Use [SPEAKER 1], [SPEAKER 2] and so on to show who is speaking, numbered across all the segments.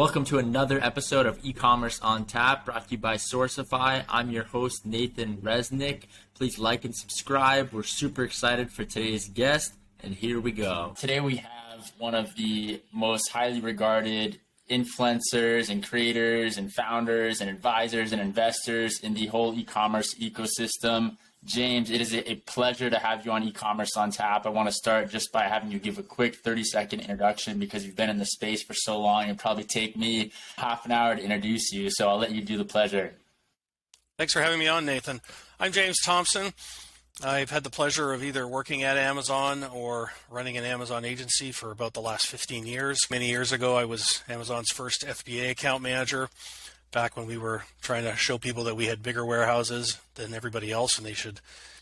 [SPEAKER 1] Welcome to another episode of E-Commerce on Tap, brought to you by Sourcify. I'm your host, Nathan Resnick. Please like and subscribe. We're super excited for today's guest, and here we go. Today we have one of the most highly regarded influencers and creators and founders and advisors and investors in the whole e-commerce ecosystem. James, it is a pleasure to have you on E-Commerce on Tap. I want to start just by having you give a quick 30-second introduction because you've been in the space for so long. It'll probably take me half an hour to introduce you, so I'll let you do the pleasure.
[SPEAKER 2] Thanks for having me on, Nathan. I'm James Thomson. I've had the pleasure of either working at Amazon or running an Amazon agency for about the last 15 years. Many years ago, I was Amazon's first FBA account manager, back when we were trying to show people that we had bigger warehouses than everybody else and they should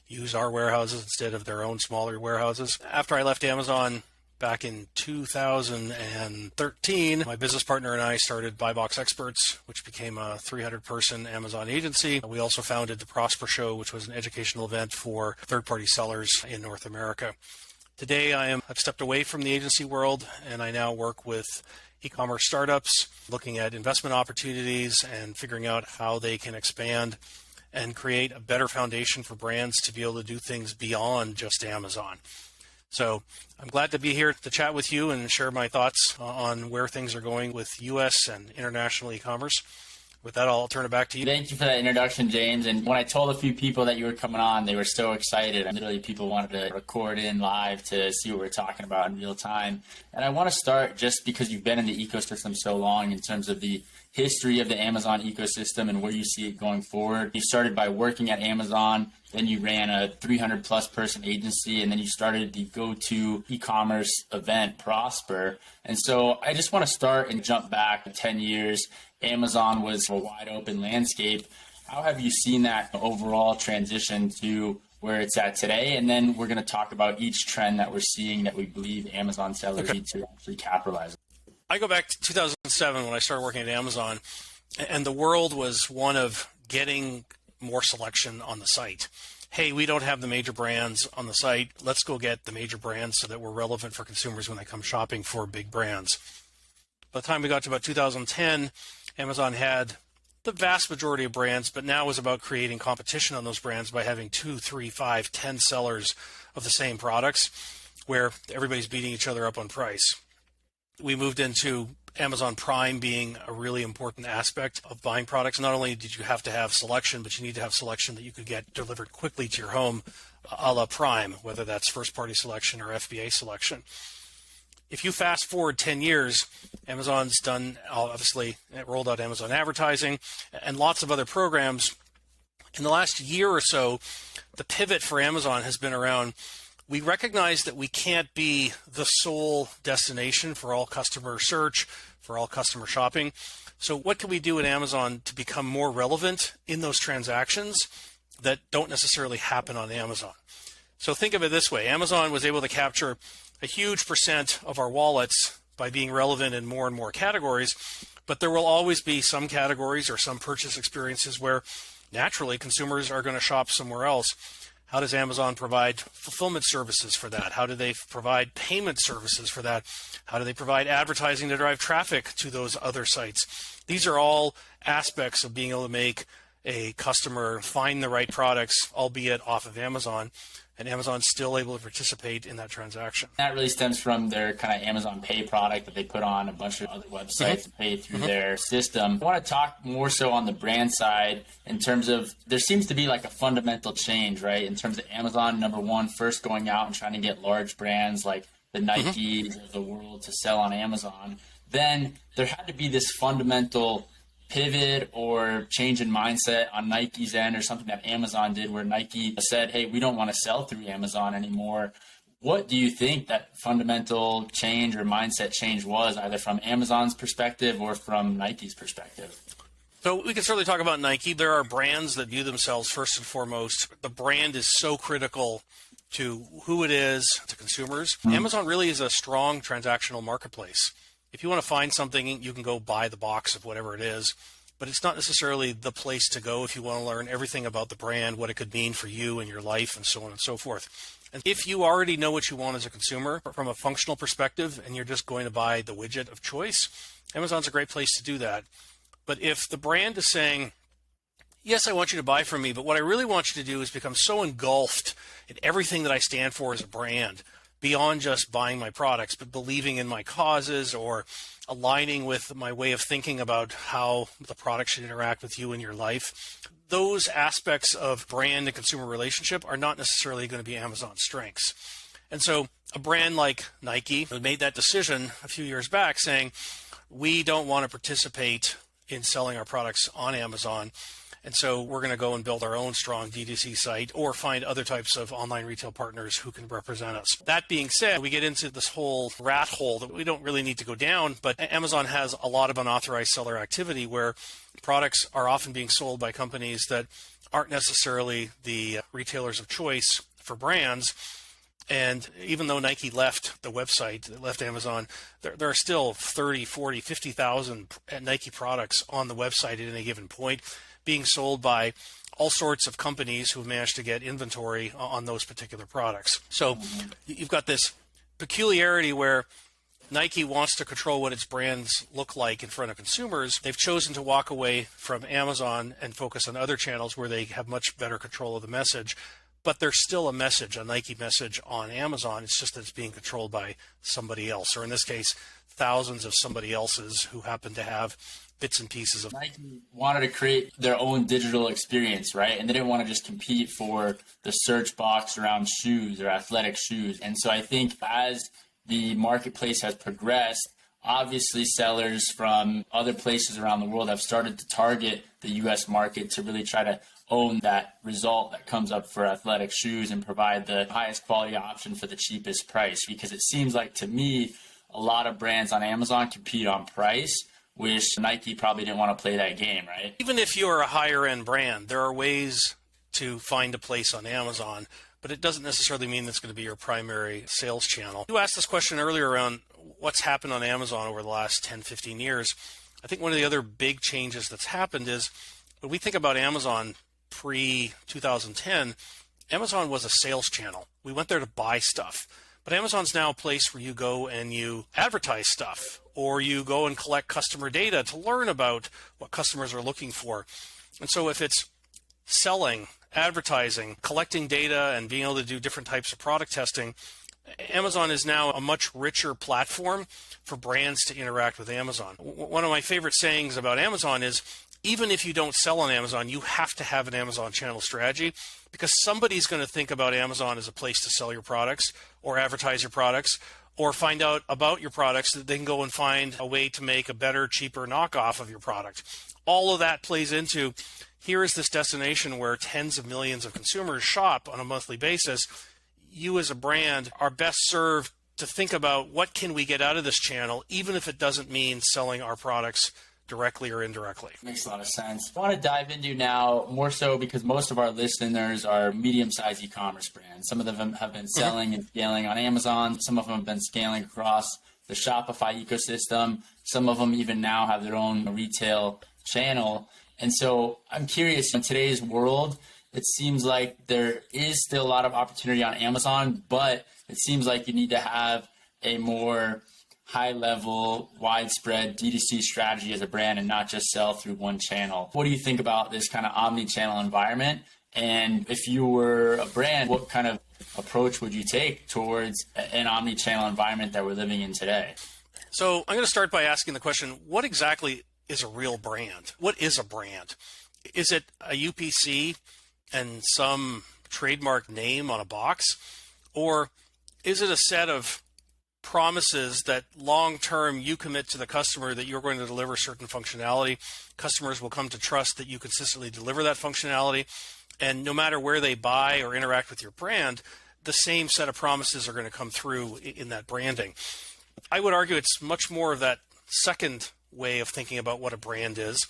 [SPEAKER 2] use our warehouses instead of their own smaller warehouses. After I left Amazon back in 2013, my business partner and I started Buy Box Experts, which became a 300-person Amazon agency. We also founded the Prosper Show, which was an educational event for third-party sellers in North America. Today, I've stepped away from the agency world, and I now work with e-commerce startups, looking at investment opportunities and figuring out how they can expand and create a better foundation for brands to be able to do things beyond just Amazon. So I'm glad to be here to chat with you and share my thoughts on where things are going with U.S. and international e-commerce. With that, I'll turn it back to you.
[SPEAKER 1] Thank you for that introduction, James. And when I told a few people that you were coming on, they were so excited. Literally, people wanted to record in live to see what we're talking about in real time. And I want to start just because you've been in the ecosystem so long in terms of the history of the Amazon ecosystem and where you see it going forward. You started by working at Amazon, then you ran a 300-plus person agency, and then you started the go-to e-commerce event, Prosper. And so I just want to start and jump back 10 years. Amazon was a wide open landscape. How have you seen that overall transition to where it's at today? And then we're going to talk about each trend that we're seeing that we believe Amazon sellers need to actually capitalize on.
[SPEAKER 2] I go back to 2007 when I started working at Amazon, and the world was one of getting more selection on the site. Hey, we don't have the major brands on the site. Let's go get the major brands so that we're relevant for consumers when they come shopping for big brands. By the time we got to about 2010, Amazon had the vast majority of brands, but now it was about creating competition on those brands by having 2, 3, 5, 10 sellers of the same products where everybody's beating each other up on price. We moved into Amazon Prime being a really important aspect of buying products. Not only did you have to have selection, but you need to have selection that you could get delivered quickly to your home, a la Prime, whether that's first-party selection or FBA selection. If you fast forward 10 years, Amazon's done, obviously, it rolled out Amazon advertising and lots of other programs. In the last year or so, the pivot for Amazon has been around, we recognize that we can't be the sole destination for all customer search, for all customer shopping. So what can we do at Amazon to become more relevant in those transactions that don't necessarily happen on Amazon? So think of it this way. Amazon was able to capture a huge percent of our wallets by being relevant in more and more categories, but there will always be some categories or some purchase experiences where naturally consumers are going to shop somewhere else. How does Amazon provide fulfillment services for that? How do they provide payment services for that? How do they provide advertising to drive traffic to those other sites? These are all aspects of being able to make a customer find the right products, albeit off of Amazon, and Amazon's still able to participate in that transaction.
[SPEAKER 1] That really stems from their kind of Amazon Pay product that they put on a bunch of other websites to pay through their system. I want to talk more so on the brand side in terms of there seems to be like a fundamental change, right? In terms of Amazon, number one, first going out and trying to get large brands like the Nikes of the world to sell on Amazon. Then there had to be this fundamental pivot or change in mindset on Nike's end, or something that Amazon did where Nike said, hey, we don't want to sell through Amazon anymore. What do you think that fundamental change or mindset change was, either from Amazon's perspective or from Nike's perspective?
[SPEAKER 2] So we can certainly talk about Nike. There are brands that view themselves first and foremost. The brand is so critical to who it is to consumers. Amazon really is a strong transactional marketplace. If you want to find something, you can go buy the box of whatever it is, but it's not necessarily the place to go if you want to learn everything about the brand, what it could mean for you and your life, and so on and so forth. And if you already know what you want as a consumer from a functional perspective and you're just going to buy the widget of choice, Amazon's a great place to do that. But if the brand is saying, yes, I want you to buy from me, but what I really want you to do is become so engulfed in everything that I stand for as a brand, beyond just buying my products, but believing in my causes or aligning with my way of thinking about how the product should interact with you in your life. Those aspects of brand and consumer relationship are not necessarily going to be Amazon's strengths. And so a brand like Nike made that decision a few years back saying, we don't want to participate in selling our products on Amazon. And so we're going to go and build our own strong D2C site or find other types of online retail partners who can represent us. That being said, we get into this whole rat hole that we don't really need to go down, but Amazon has a lot of unauthorized seller activity where products are often being sold by companies that aren't necessarily the retailers of choice for brands. And even though Nike left the website, left Amazon, there are still 30, 40, 50,000 Nike products on the website at any given point, being sold by all sorts of companies who have managed to get inventory on those particular products. So you've got this peculiarity where Nike wants to control what its brands look like in front of consumers. They've chosen to walk away from Amazon and focus on other channels where they have much better control of the message. But there's still a message, a Nike message on Amazon. It's just that it's being controlled by somebody else, or in this case, thousands of somebody else's who happen to have bits and pieces of.
[SPEAKER 1] Nike wanted to create their own digital experience, right? And they didn't want to just compete for the search box around shoes or athletic shoes. And so I think as the marketplace has progressed, obviously sellers from other places around the world have started to target the US market to really try to own that result that comes up for athletic shoes and provide the highest quality option for the cheapest price. Because it seems like, to me, a lot of brands on Amazon compete on price, which Nike probably didn't want to play that game, right?
[SPEAKER 2] Even if you're a higher end brand, there are ways to find a place on Amazon, but it doesn't necessarily mean that's going to be your primary sales channel. You asked this question earlier around what's happened on Amazon over the last 10, 15 years. I think one of the other big changes that's happened is when we think about Amazon pre-2010, Amazon was a sales channel. We went there to buy stuff. But Amazon's now a place where you go and you advertise stuff, or you go and collect customer data to learn about what customers are looking for. And so if it's selling, advertising, collecting data, and being able to do different types of product testing, Amazon is now a much richer platform for brands to interact with Amazon. One of my favorite sayings about Amazon is, even if you don't sell on Amazon, you have to have an Amazon channel strategy, because somebody's going to think about Amazon as a place to sell your products or advertise your products or find out about your products so that they can go and find a way to make a better, cheaper knockoff of your product. All of that plays into, here is this destination where tens of millions of consumers shop on a monthly basis. You as a brand are best served to think about what can we get out of this channel, even if it doesn't mean selling our products directly or indirectly.
[SPEAKER 1] Makes a lot of sense. I want to dive into now more so because most of our listeners are medium-sized e-commerce brands. Some of them have been selling and scaling on Amazon. Some of them have been scaling across the Shopify ecosystem. Some of them even now have their own retail channel. And so I'm curious, in today's world, it seems like there is still a lot of opportunity on Amazon, but it seems like you need to have a more high-level, widespread D2C strategy as a brand and not just sell through one channel. What do you think about this kind of omni-channel environment? And if you were a brand, what kind of approach would you take towards an omni-channel environment that we're living in today?
[SPEAKER 2] So I'm going to start by asking the question, what exactly is a real brand? What is a brand? Is it a UPC and some trademark name on a box? Or is it a set of promises that long-term you commit to the customer that you're going to deliver certain functionality? Customers will come to trust that you consistently deliver that functionality. And no matter where they buy or interact with your brand, the same set of promises are going to come through in that branding. I would argue it's much more of that second way of thinking about what a brand is.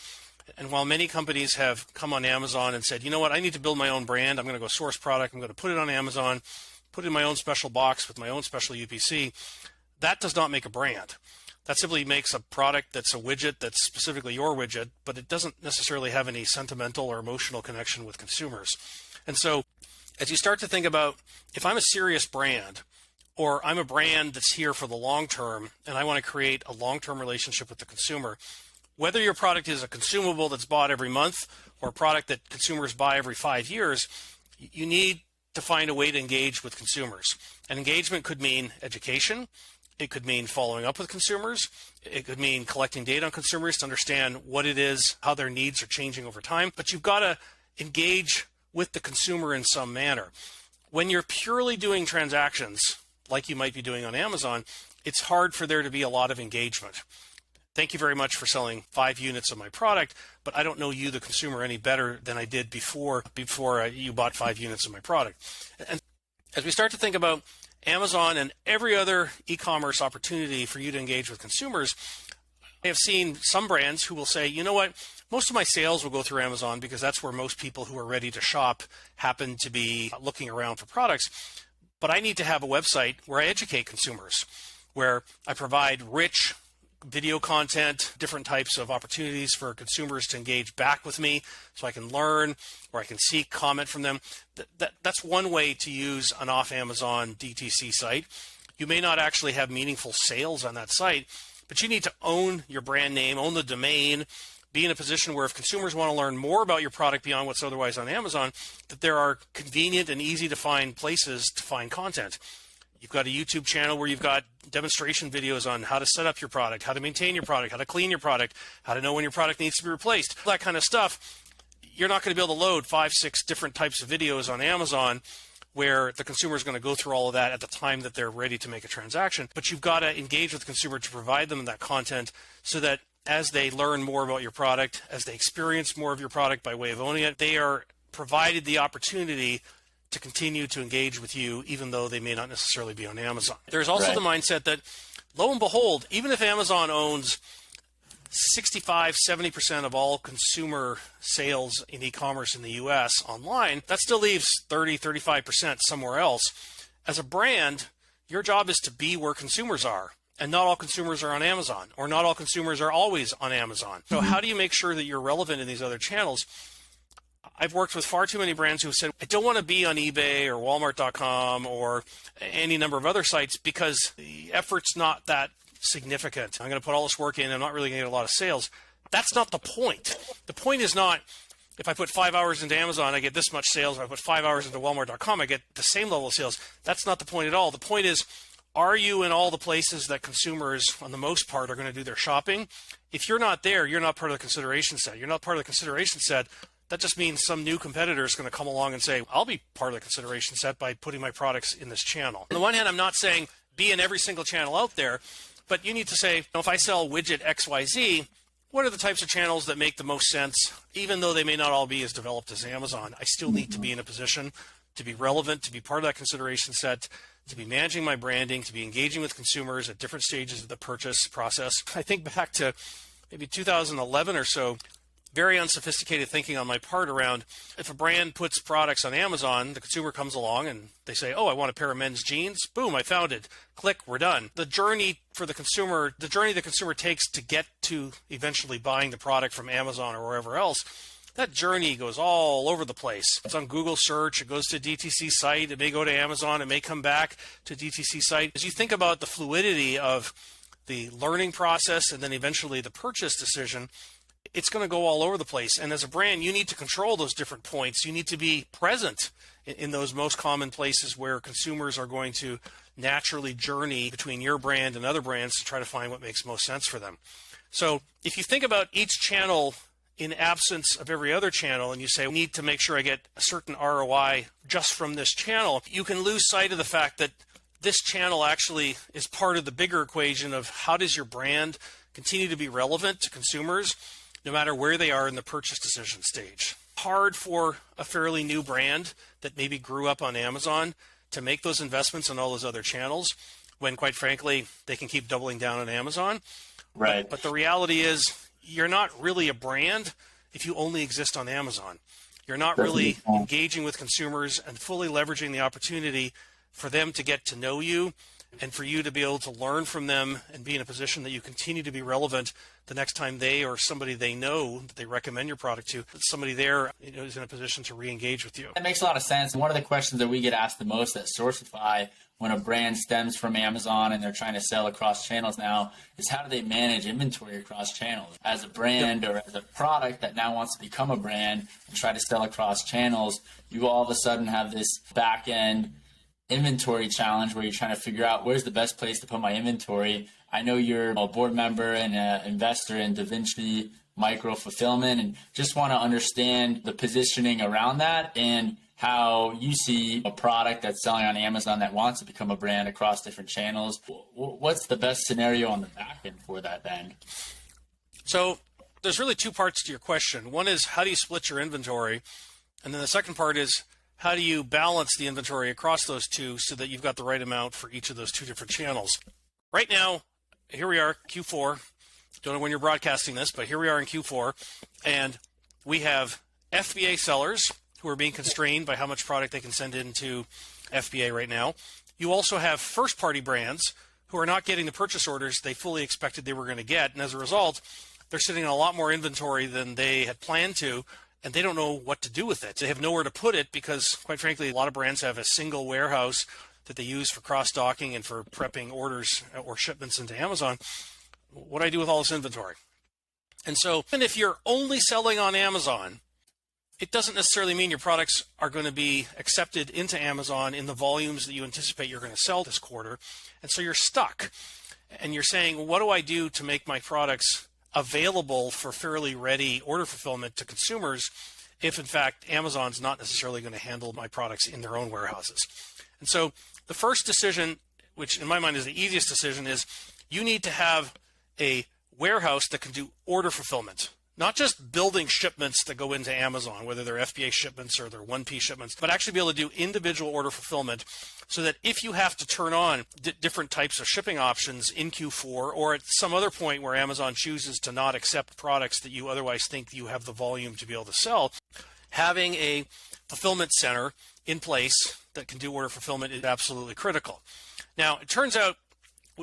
[SPEAKER 2] And while many companies have come on Amazon and said, you know what, I need to build my own brand. I'm going to go source product. I'm going to put it on Amazon, put it in my own special box with my own special UPC. That does not make a brand. That simply makes a product that's a widget that's specifically your widget, but it doesn't necessarily have any sentimental or emotional connection with consumers. And so as you start to think about, if I'm a serious brand, or I'm a brand that's here for the long term and I want to create a long-term relationship with the consumer. Whether your product is a consumable that's bought every month or a product that consumers buy every 5 years, you need to find a way to engage with consumers. And engagement could mean education. It could mean following up with consumers. It could mean collecting data on consumers to understand what it is, how their needs are changing over time. But you've got to engage with the consumer in some manner. When you're purely doing transactions, like you might be doing on Amazon, it's hard for there to be a lot of engagement. Thank you very much for selling 5 units of my product, but I don't know you, the consumer, any better than I did before you bought 5 units of my product. And as we start to think about Amazon and every other e-commerce opportunity for you to engage with consumers, I have seen some brands who will say, you know what, most of my sales will go through Amazon because that's where most people who are ready to shop happen to be looking around for products. But I need to have a website where I educate consumers, where I provide rich video content, different types of opportunities for consumers to engage back with me so I can learn or I can seek comment from them. That's one way to use an off-Amazon DTC site. You may not actually have meaningful sales on that site, but you need to own your brand name, own the domain, be in a position where if consumers want to learn more about your product beyond what's otherwise on Amazon, that there are convenient and easy to find places to find content. You've got a YouTube channel where you've got demonstration videos on how to set up your product, how to maintain your product, how to clean your product, how to know when your product needs to be replaced, all that kind of stuff. You're not going to be able to load 5, 6 different types of videos on Amazon where the consumer is going to go through all of that at the time that they're ready to make a transaction. But you've got to engage with the consumer to provide them that content so that as they learn more about your product, as they experience more of your product by way of owning it, they are provided the opportunity to continue to engage with you, even though they may not necessarily be on Amazon. There's also the mindset that, lo and behold, even if Amazon owns 65, 70% of all consumer sales in e-commerce in the US online, that still leaves 30, 35% somewhere else. As a brand, your job is to be where consumers are. And not all consumers are on Amazon, or not all consumers are always on Amazon. So how do you make sure that you're relevant in these other channels? I've worked with far too many brands who have said, I don't want to be on eBay or Walmart.com or any number of other sites because the effort's not that significant. I'm going to put all this work in. I'm not really going to get a lot of sales. That's not the point. The point is not, if I put 5 hours into Amazon, I get this much sales. If I put 5 hours into Walmart.com, I get the same level of sales. That's not the point at all. The point is, are you in all the places that consumers, on the most part, are going to do their shopping? If you're not there, you're not part of the consideration set. You're not part of the consideration set. That just means some new competitor is going to come along and say, I'll be part of the consideration set by putting my products in this channel. On the one hand, I'm not saying be in every single channel out there, but you need to say, if I sell widget XYZ, what are the types of channels that make the most sense? Even though they may not all be as developed as Amazon, I still need to be in a position to be relevant, to be part of that consideration set, to be managing my branding, to be engaging with consumers at different stages of the purchase process. I think back to maybe 2011 or so, very unsophisticated thinking on my part around if a brand puts products on Amazon, the consumer comes along and they say, oh, I want a pair of men's jeans. Boom, I found it. Click, we're done. The journey for the consumer, the journey the consumer takes to get to eventually buying the product from Amazon or wherever else, that journey goes all over the place. It's on Google search, it goes to a DTC site, it may go to Amazon, it may come back to a DTC site. As you think about the fluidity of the learning process and then eventually the purchase decision, it's going to go all over the place. And as a brand, you need to control those different points. You need to be present in those most common places where consumers are going to naturally journey between your brand and other brands to try to find what makes most sense for them. So if you think about each channel in absence of every other channel, and you say, we need to make sure I get a certain ROI just from this channel, you can lose sight of the fact that this channel actually is part of the bigger equation of how does your brand continue to be relevant to consumers no matter where they are in the purchase decision stage. Hard for a fairly new brand that maybe grew up on Amazon to make those investments in all those other channels when, quite frankly, they can keep doubling down on Amazon.
[SPEAKER 1] Right.
[SPEAKER 2] But the reality is, you're not really a brand if you only exist on Amazon. You're not really engaging with consumers and fully leveraging the opportunity for them to get to know you and for you to be able to learn from them and be in a position that you continue to be relevant the next time they or somebody they know that they recommend your product to, that somebody there is in a position to re-engage with you.
[SPEAKER 1] That makes a lot of sense. One of the questions that we get asked the most at Sourcify when a brand stems from Amazon and they're trying to sell across channels now is how do they manage inventory across channels? As a brand or as a product that now wants to become a brand and try to sell across channels, you all of a sudden have this back-end inventory challenge where you're trying to figure out where's the best place to put my inventory. I know you're a board member and an investor in DaVinci Micro Fulfillment, and just want to understand the positioning around that and how you see a product that's selling on Amazon that wants to become a brand across different channels. What's the best scenario on the back end for that then?
[SPEAKER 2] So there's really two parts to your question. One is how do you split your inventory? And then the second part is how do you balance the inventory across those two so that you've got the right amount for each of those two different channels? Right now, here we are, Q4. Don't know when you're broadcasting this, but here we are in Q4. And we have FBA sellers who are being constrained by how much product they can send into FBA right now. You also have first-party brands who are not getting the purchase orders they fully expected they were going to get. And as a result, they're sitting on a lot more inventory than they had planned to, and they don't know what to do with it. They have nowhere to put it because, quite frankly, a lot of brands have a single warehouse that they use for cross-docking and for prepping orders or shipments into Amazon. What do I do with all this inventory? And so, even if you're only selling on Amazon, it doesn't necessarily mean your products are going to be accepted into Amazon in the volumes that you anticipate you're going to sell this quarter. And so you're stuck. And you're saying, what do I do to make my products available for fairly ready order fulfillment to consumers if, in fact, Amazon's not necessarily going to handle my products in their own warehouses? And so the first decision, which in my mind is the easiest decision, is you need to have a warehouse that can do order fulfillment. Not just building shipments that go into Amazon, whether they're FBA shipments or they're 1P shipments, but actually be able to do individual order fulfillment so that if you have to turn on different types of shipping options in Q4 or at some other point where Amazon chooses to not accept products that you otherwise think you have the volume to be able to sell, having a fulfillment center in place that can do order fulfillment is absolutely critical. Now, it turns out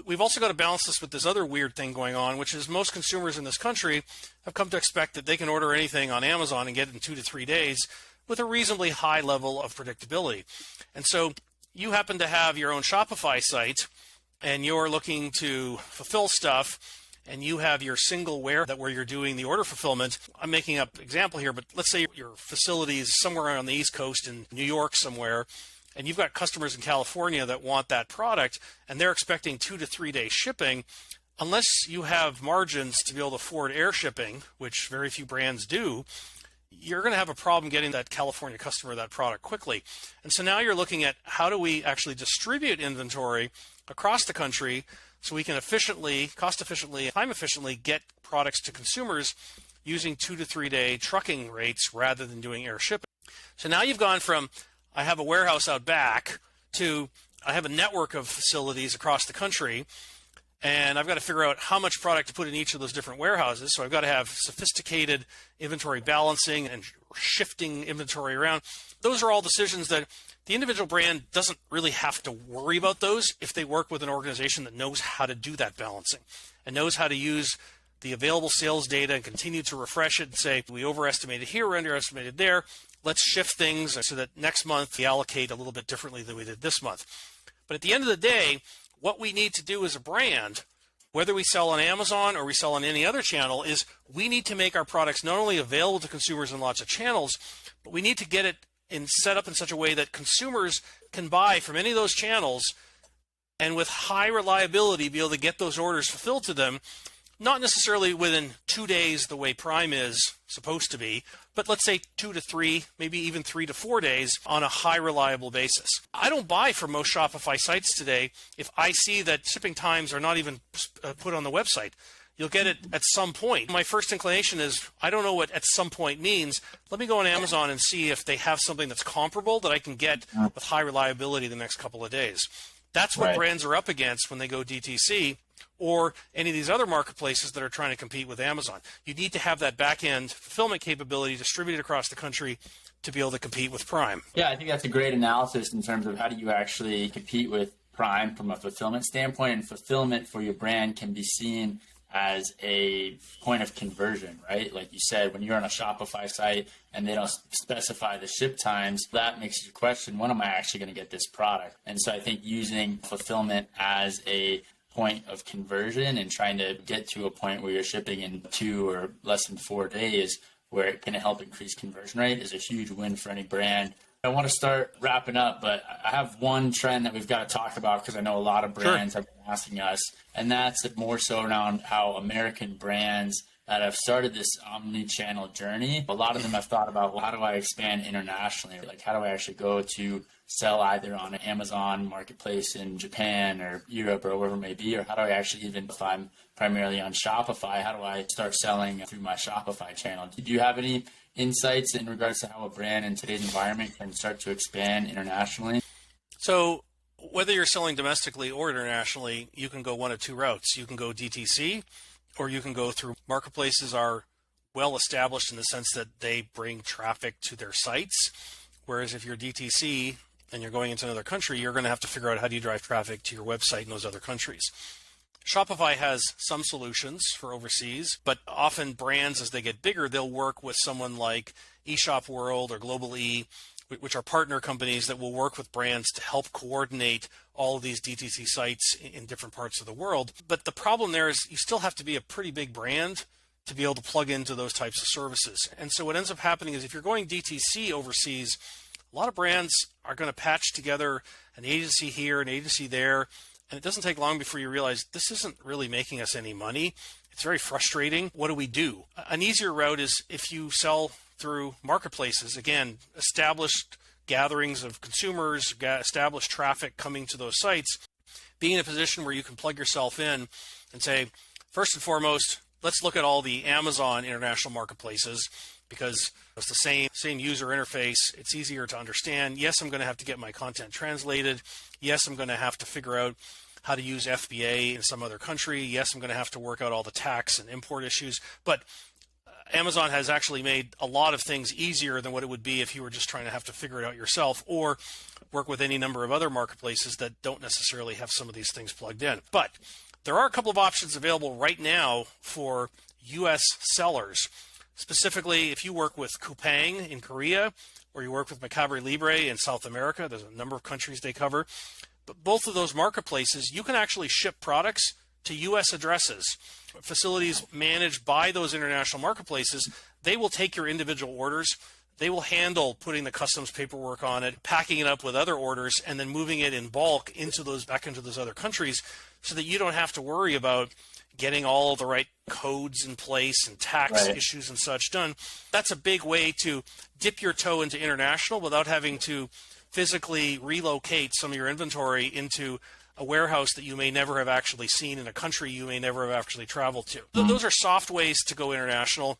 [SPEAKER 2] we've also got to balance this with this other weird thing going on, which is most consumers in this country have come to expect that they can order anything on Amazon and get it in 2 to 3 days with a reasonably high level of predictability. And so you happen to have your own Shopify site and you're looking to fulfill stuff and you have your single where you're doing the order fulfillment. I'm making up an example here, but let's say your facility is somewhere on the East Coast in New York somewhere, and you've got customers in California that want that product, and they're expecting 2 to 3 day shipping. Unless you have margins to be able to afford air shipping, which very few brands do, you're going to have a problem getting that California customer that product quickly. And so now you're looking at how do we actually distribute inventory across the country so we can efficiently, cost efficiently, time efficiently get products to consumers using 2 to 3 day trucking rates rather than doing air shipping. So now you've gone from I have a warehouse out back to I have a network of facilities across the country, and I've got to figure out how much product to put in each of those different warehouses. So I've got to have sophisticated inventory balancing and shifting inventory around. Those are all decisions that the individual brand doesn't really have to worry about those if they work with an organization that knows how to do that balancing and knows how to use the available sales data and continue to refresh it and say, we overestimated here, we underestimated there. Let's shift things so that next month we allocate a little bit differently than we did this month. But at the end of the day, what we need to do as a brand, whether we sell on Amazon or we sell on any other channel, is we need to make our products not only available to consumers in lots of channels, but we need to get it set up in such a way that consumers can buy from any of those channels and with high reliability be able to get those orders fulfilled to them. Not necessarily within 2 days the way Prime is supposed to be, but let's say 2 to 3, maybe even 3 to 4 days on a high reliable basis. I don't buy from most Shopify sites today if I see that shipping times are not even put on the website. You'll get it at some point. My first inclination is, I don't know what at some point means. Let me go on Amazon and see if they have something that's comparable that I can get with high reliability the next couple of days. That's what brands are up against when they go DTC or any of these other marketplaces that are trying to compete with Amazon. You need to have that back-end fulfillment capability distributed across the country to be able to compete with Prime.
[SPEAKER 1] Yeah, I think that's a great analysis in terms of how do you actually compete with prime from a fulfillment standpoint, and fulfillment for your brand can be seen as a point of conversion, right? Like you said, when you're on a Shopify site and they don't specify the ship times, that makes you question, when am I actually going to get this product? And so I think using fulfillment as a point of conversion and trying to get to a point where you're shipping in 2 or less than 4 days, where it can help increase conversion rate, is a huge win for any brand. I want to start wrapping up, but I have one trend that we've got to talk about because I know a lot of brands have been asking us, and that's more so around how American brands that have started this omni-channel journey, a lot of them have thought about, well, how do I expand internationally? Like, how do I actually go to sell either on an Amazon marketplace in Japan or Europe or wherever it may be, or how do I actually, even if I'm primarily on Shopify, how do I start selling through my Shopify channel? Do you have any insights in regards to how a brand in today's environment can start to expand internationally?
[SPEAKER 2] So whether you're selling domestically or internationally, you can go one of two routes. You can go DTC, or you can go through marketplaces are well established in the sense that they bring traffic to their sites. Whereas if you're DTC and you're going into another country, you're going to have to figure out how do you drive traffic to your website in those other countries. Shopify has some solutions for overseas, but often brands, as they get bigger, they'll work with someone like eShop World or Global E, which are partner companies that will work with brands to help coordinate all of these DTC sites in different parts of the world. But the problem there is you still have to be a pretty big brand to be able to plug into those types of services. And so what ends up happening is if you're going DTC overseas, a lot of brands are going to patch together an agency here, an agency there, and it doesn't take long before you realize this isn't really making us any money. It's very frustrating. What do we do? An easier route is if you sell through marketplaces, again, established gatherings of consumers, established traffic coming to those sites, being in a position where you can plug yourself in and say, first and foremost, let's look at all the Amazon international marketplaces because it's the same user interface. It's easier to understand. Yes, I'm going to have to get my content translated. Yes, I'm going to have to figure out how to use FBA in some other country. Yes, I'm going to have to work out all the tax and import issues. But Amazon has actually made a lot of things easier than what it would be if you were just trying to have to figure it out yourself or work with any number of other marketplaces that don't necessarily have some of these things plugged in. But there are a couple of options available right now for U.S. sellers. Specifically, if you work with Coupang in Korea or you work with Mercado Libre in South America, there's a number of countries they cover. But both of those marketplaces, you can actually ship products to U.S. addresses. Facilities managed by those international marketplaces, they will take your individual orders. They will handle putting the customs paperwork on it, packing it up with other orders, and then moving it in bulk back into those other countries so that you don't have to worry about getting all of the right codes in place and tax issues and such done. That's a big way to dip your toe into international without having to physically relocate some of your inventory into a warehouse that you may never have actually seen in a country you may never have actually traveled to. Those are soft ways to go international,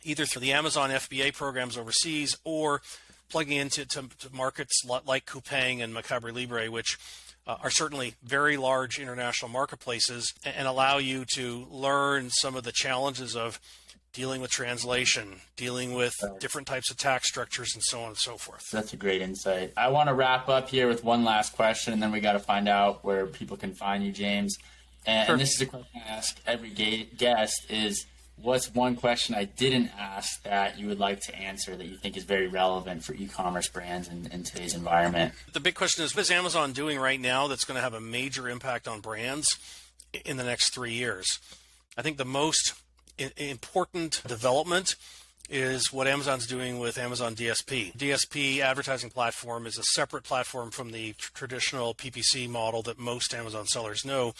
[SPEAKER 2] either through the Amazon FBA programs overseas or plugging into markets like Coupang and Mercado Libre, which are certainly very large international marketplaces and allow you to learn some of the challenges of dealing with translation, dealing with different types of tax structures, and so on and so forth.
[SPEAKER 1] That's a great insight. I want to wrap up here with one last question, and then we got to find out where people can find you, James. And this is a question I ask every guest is, what's one question I didn't ask that you would like to answer that you think is very relevant for e-commerce brands in today's environment?
[SPEAKER 2] The big question is, what is Amazon doing right now that's going to have a major impact on brands in the next 3 years? I think the most important development is what Amazon's doing with Amazon DSP. DSP advertising platform is a separate platform from the traditional PPC model that most Amazon sellers know.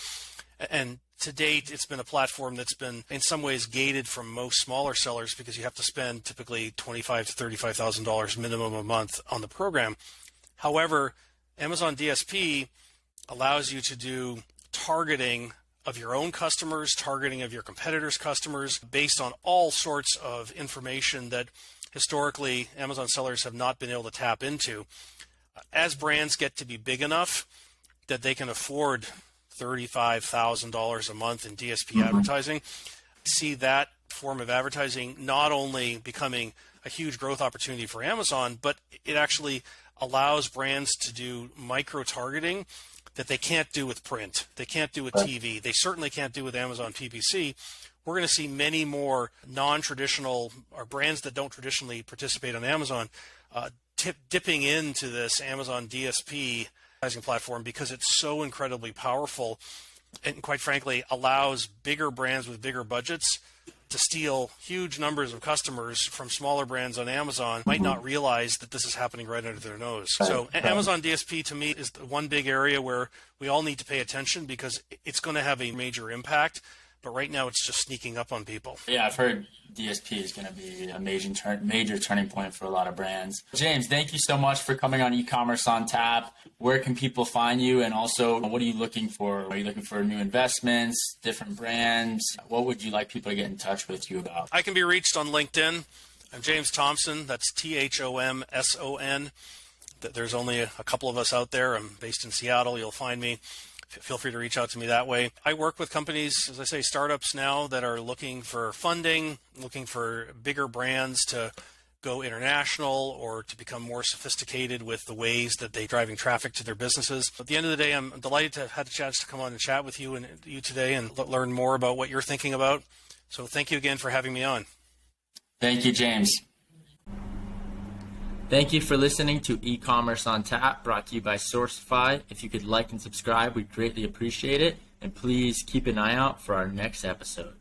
[SPEAKER 2] And to date, it's been a platform that's been in some ways gated from most smaller sellers because you have to spend typically $25,000 to $35,000 minimum a month on the program. However, Amazon DSP allows you to do targeting of your own customers, targeting of your competitors' customers based on all sorts of information that historically Amazon sellers have not been able to tap into. As brands get to be big enough that they can afford $35,000 a month in DSP advertising, see that form of advertising not only becoming a huge growth opportunity for Amazon, but it actually allows brands to do micro-targeting that they can't do with print. They can't do with TV. They certainly can't do with Amazon PPC. We're going to see many more non-traditional or brands that don't traditionally participate on Amazon dipping into this Amazon DSP advertising platform because it's so incredibly powerful and, quite frankly, allows bigger brands with bigger budgets to steal huge numbers of customers from smaller brands on Amazon. Might not realize that this is happening right under their nose. So Amazon DSP to me is the one big area where we all need to pay attention because it's going to have a major impact. But right now it's just sneaking up on people.
[SPEAKER 1] Yeah, I've heard DSP is going to be a major turning point for a lot of brands. James, thank you so much for coming on E-commerce on Tap. Where can people find you? And also, what are you looking for? Are you looking for new investments, different brands? What would you like people to get in touch with you about?
[SPEAKER 2] I can be reached on LinkedIn. I'm James Thomson. That's Thomson. There's only a couple of us out there. I'm based in Seattle. You'll find me. Feel free to reach out to me that way. I work with companies, as I say, startups now that are looking for funding, looking for bigger brands to go international or to become more sophisticated with the ways that they're driving traffic to their businesses. At the end of the day, I'm delighted to have had the chance to come on and chat with you today and learn more about what you're thinking about. So thank you again for having me on.
[SPEAKER 1] Thank you, James. Thank you for listening to E-Commerce on Tap, brought to you by Sourcify. If you could like and subscribe, we'd greatly appreciate it. And please keep an eye out for our next episode.